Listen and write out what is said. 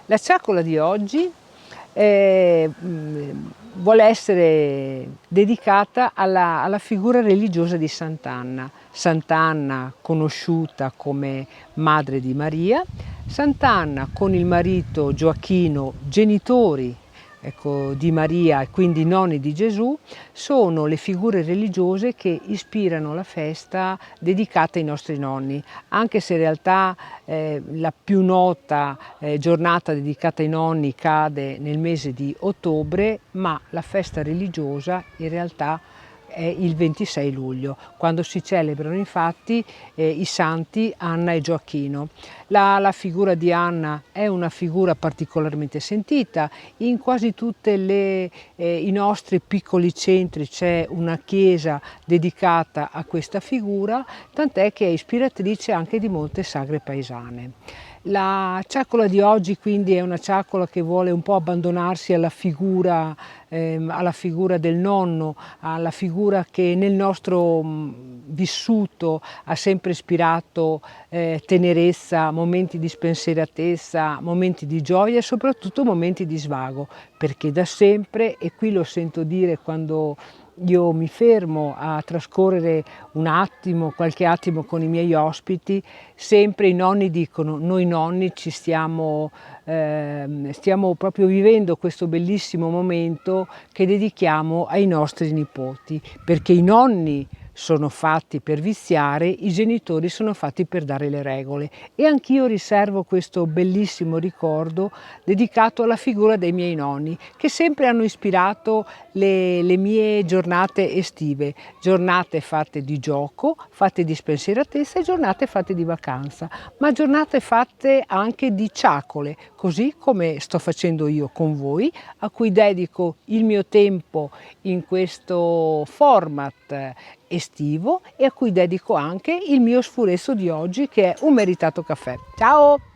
La ciacola di oggi vuole essere dedicata alla figura religiosa di Sant'Anna. Sant'Anna conosciuta come Madre di Maria, Sant'Anna con il marito Gioacchino, genitori di Maria e quindi nonni di Gesù, sono le figure religiose che ispirano la festa dedicata ai nostri nonni, anche se in realtà la più nota giornata dedicata ai nonni cade nel mese di ottobre, ma la festa religiosa in realtà è il 26 luglio, quando si celebrano infatti i santi Anna e Gioacchino. La figura di Anna è una figura particolarmente sentita, in quasi tutti i nostri piccoli centri c'è una chiesa dedicata a questa figura, tant'è che è ispiratrice anche di molte sagre paesane. La ciacola di oggi quindi è una ciacola che vuole un po' abbandonarsi alla figura del nonno, alla figura che nel nostro vissuto ha sempre ispirato tenerezza, momenti di spensieratezza, momenti di gioia e soprattutto momenti di svago, perché da sempre, e qui lo sento dire quando io mi fermo a trascorrere un attimo, qualche attimo con i miei ospiti, sempre i nonni dicono: noi nonni stiamo proprio vivendo questo bellissimo momento che dedichiamo ai nostri nipoti, perché i nonni sono fatti per viziare, i genitori sono fatti per dare le regole, e anch'io riservo questo bellissimo ricordo dedicato alla figura dei miei nonni, che sempre hanno ispirato le mie giornate estive, giornate fatte di gioco, fatte di spensieratezza e giornate fatte di vacanza, ma giornate fatte anche di ciacole, così come sto facendo io con voi, a cui dedico il mio tempo in questo format estivo e a cui dedico anche il mio sfuresto di oggi, che è un meritato caffè. Ciao!